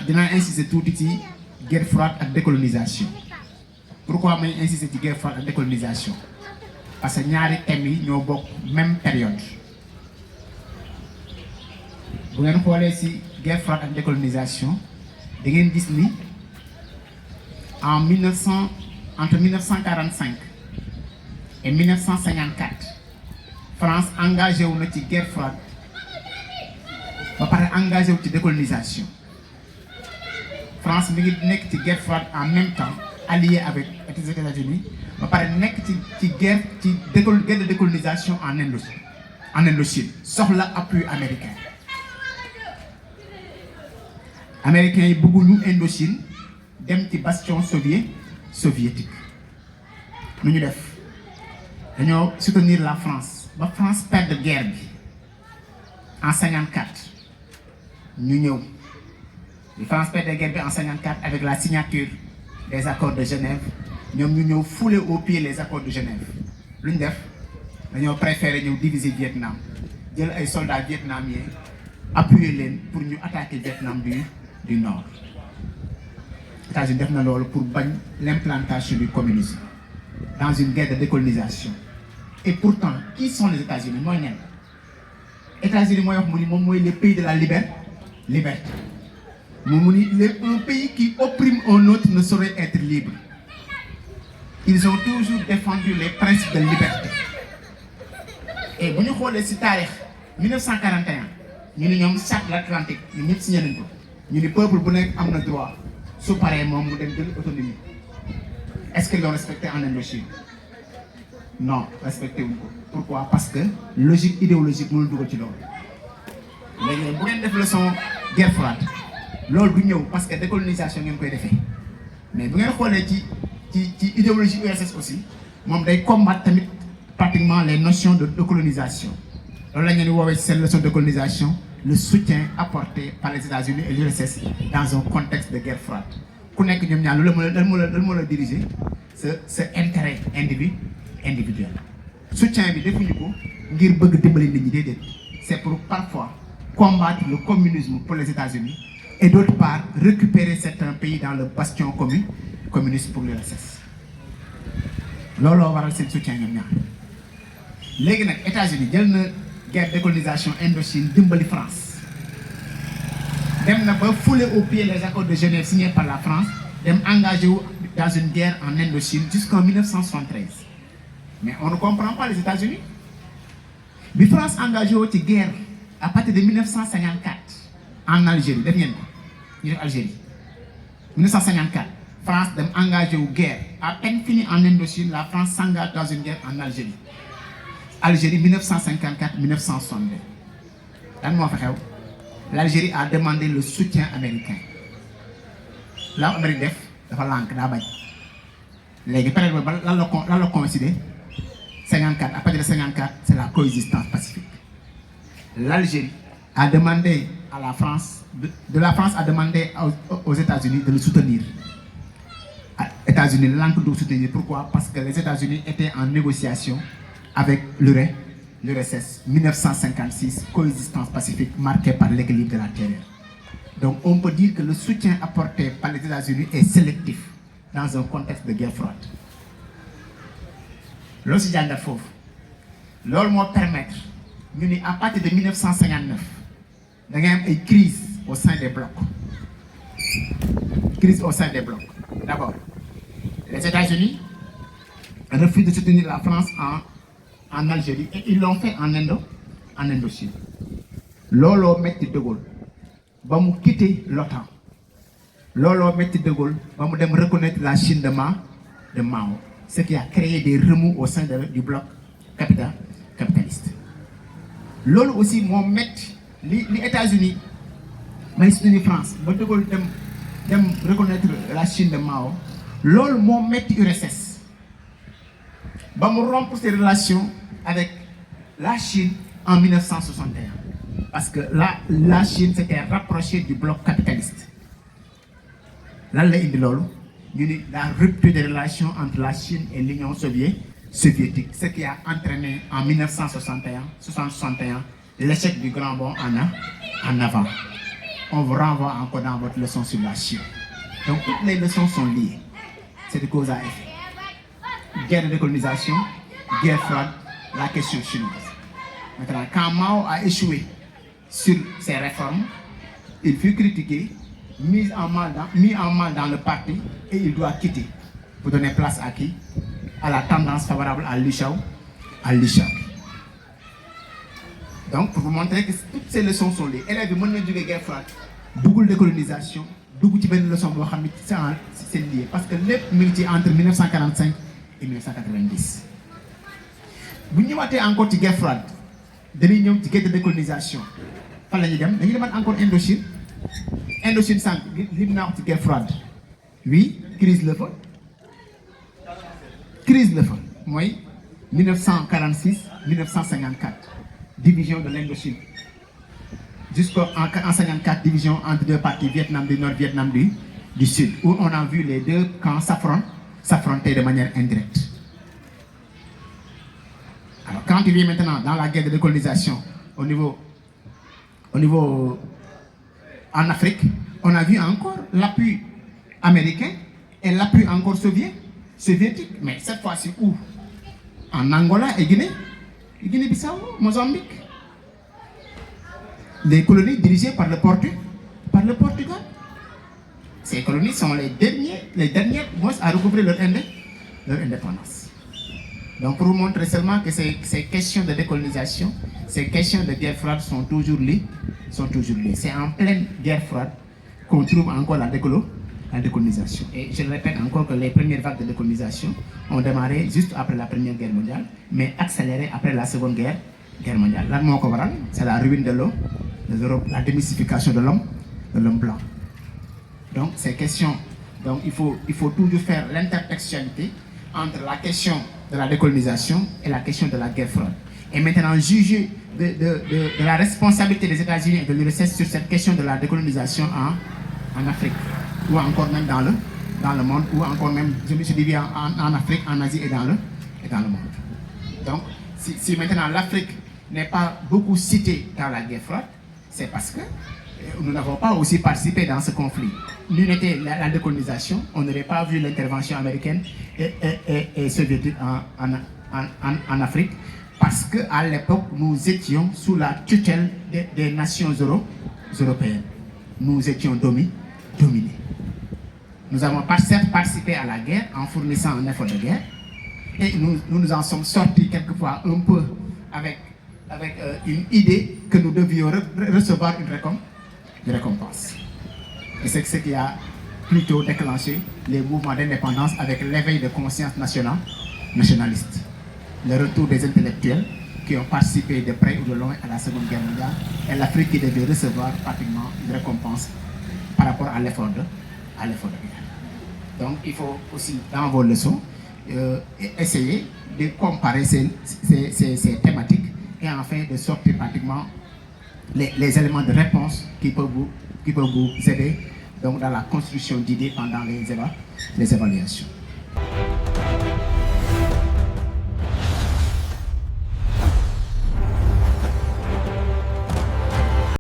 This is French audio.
dinaa insister tuuti ci guerre froide ak décolonisation. Pourquoi may insister ci guerre froide ak décolonisation? Parce que ñaari thèmes yi ñoo bokk même période. Bu ngeen xoolee ci guerre froide ak décolonisation da ngeen gis ni entre 1945 et 1954 France engagé wu na ci guerre froide ba pare engagé wu ci décolonisation. France mi ngi nekk ci guerre froide en même temps allié avec les États-Unis ba pare nekk ci guerre de décolonisation en Indochine soxla appui américain. Américains yi bëgguñu Indochine dem ci bastion soviétique. Nu ñu def dañoo soutenir la France ba France perdre guerre bi en 54 ñu ñëw. France perd la guerre en 54 avec la signature des accords de Genève. Nous avons foulé au pied les accords de Genève. Nous avons préféré diviser le Vietnam. Nous avons des soldats vietnamiens appuyer pour nous attaquer le Vietnam du Nord. Les États-Unis ont fait pour l'implantation du communisme dans une guerre de décolonisation. Et pourtant, qui sont les États-Unis? Les États-Unis sont les pays de la liberté. Un pays qui opprime un autre ne saurait être libre. Ils ont toujours défendu les principes de liberté. Et si nous regardons le tarikh 1941, nous avons chaque l'Atlantique, nous avons signé le peuple a le droit de séparément de l'autonomie. Est-ce qu'ils l'ont respecté en Indochine? Non, respecté. Pourquoi? Parce que logique idéologique nous le devons. Mais si vous avez une leçon guerre froide. Loolu du ñëw parce que décolonisation ngeen koy defee mais bu ngeen xoolee ci idéologie URSS aussi moom day combattre tamit pratiquement les notions de colonisation. Loolu la ñu woowee ci seen leçon de colonisation le soutien apporté par les États-Unis et l'URSS dans un contexte de guerre froide. Ku nekk ñoom ñaar lan moo la diriger ce intérêt individuel. Soutien bi defuñu ko ngir bëgg dimbali nit ñi déedéet c'est pour parfois combattre le communisme pour les États-Unis. Et d'autre part, récupérer certains pays dans le bastion communiste pour l'URSS. Lolo waral sen soutien ñom ñaar. Légui nak États-Unis jël na guerre de décolonisation Indochine dimbali France. Dem na ba fouler au pied les accords de Genève signés par la France, dem engagé dans une guerre en Indochine jusqu'en 1973. Mais on ne comprend pas les États-Unis. La France engagé dans une guerre à partir de 1954 en Algérie. Algérie. 1954, France a engagé une guerre. À peine fini en Indochine, la France s'engage dans une guerre en Algérie. Algérie 1954-1962. L'Algérie a demandé le soutien américain. Là, l'Amérique a fait l'angle. Les périodes là, coïncidé. 54. À partir de 54, c'est la coexistence pacifique. L'Algérie a demandé à la France, de la France a demandé aux États-Unis de le soutenir. Les États-Unis l'ont de soutenir. Pourquoi? Parce que les États-Unis étaient en négociation avec l'URSS. 1956, coexistence pacifique marquée par l'équilibre de la terre. Donc on peut dire que le soutien apporté par les États-Unis est sélectif dans un contexte de guerre froide. Lorsque j'ai un fauve, l'homme permettre, à partir de 1959, il y a une crise au sein des blocs. Crise au sein des blocs. D'abord, les États-Unis refusent de soutenir la France en Algérie et ils l'ont fait en Indochine. Lolo metti de Gaulle, ba mu quitter l'OTAN. Lolo metti de Gaulle, ba mu dem reconnaître la Chine de Mao, ce qui a créé des remous au sein du bloc capitaliste. Lolo aussi m'ont metti les États-Unis, mais les France, ba de Gaulle dem reconnaître la Chine de Mao. Lolo m'ont metti URSS. Ba mu rompre ses relations avec la Chine en 1961. Parce que la Chine s'était rapprochée du bloc capitaliste. Là, la rupture des relations entre la Chine et l'Union soviétique, ce qui a entraîné en 1961 l'échec du grand bond en avant. on vous renvoie encore dans votre leçon sur la Chine. Donc toutes les leçons sont liées. C'est de cause à effet. Guerre de décolonisation, guerre froide, la question chinoise. Maintenant, quand Mao a échoué sur ses réformes, il fut critiqué, mis en mal dans le parti et il doit quitter pour donner place à qui? À la tendance favorable à Liu Xiao, Donc, pour vous montrer que toutes ces leçons sont liées. Élèves yi mën na jógee guerre froide, duggul décolonisation, dugg ci benn leçon boo xam ne c'est lié parce que lépp mi ngi ci entre 1945 et 1990. bu ñu ñëwaatee encore ci guerre froide dañuy ñëw ci guerre de décolonisation fan la ñuy dem dañuy demaat encore Indochine sànq li naa wax ci guerre froide oui crise la fa mooy 1946 1954 division de l'Indochine jusqu'en 54 division entre deux parties, Vietnam du Nord, Vietnam du Sud, où on a vu les deux camps s'affronter de manière indirecte. Alors quand il vient maintenant dans la guerre de décolonisation au niveau en Afrique, on a vu encore l'appui américain et l'appui encore soviétique, mais cette fois-ci où? En Angola et Guinée-Bissau, Mozambique. Les colonies dirigées par le Portugal. Ces colonies sont les dernières à recouvrir leur indépendance. Donc pour vous montrer seulement que ces questions de décolonisation, ces questions de guerre froide sont toujours liées. C'est en pleine guerre froide qu'on trouve encore la décolonisation. Et je le répète encore que les premières vagues de décolonisation ont démarré juste après la Première Guerre mondiale, mais accéléré après la Seconde Guerre mondiale. Là, c'est la ruine de l'Europe, la démystification de l'homme blanc. Donc ces questions, il faut toujours faire l'intertextualité entre la question de la décolonisation et la question de la guerre froide. Et maintenant juger de la responsabilité des États-Unis et de l'URSS sur cette question de la décolonisation en Afrique, ou encore même dans le monde, ou encore même, je me suis dit, en Afrique, en Asie et dans le monde. Donc, si maintenant l'Afrique n'est pas beaucoup citée dans la guerre froide, c'est parce que nous n'avons pas aussi participé dans ce conflit. Nous n'était la décolonisation, on n'aurait pas vu l'intervention américaine et soviétique en Afrique, parce qu'à l'époque, nous étions sous la tutelle des nations européennes. Nous étions dominés. Nous avons participé à la guerre en fournissant un effort de guerre et nous en sommes sortis quelquefois un peu avec une idée que nous devions recevoir une récompense. Et c'est ce qui a plutôt déclenché les mouvements d'indépendance avec l'éveil de conscience nationaliste. Le retour des intellectuels qui ont participé de près ou de loin à la Seconde Guerre mondiale et l'Afrique qui devait recevoir pratiquement une récompense par rapport à l'effort de guerre. Donc il faut aussi, dans vos leçons, essayer de comparer ces thématiques et enfin de sortir pratiquement les éléments de réponse qui peuvent vous aider donc, dans la construction d'idées pendant les évaluations.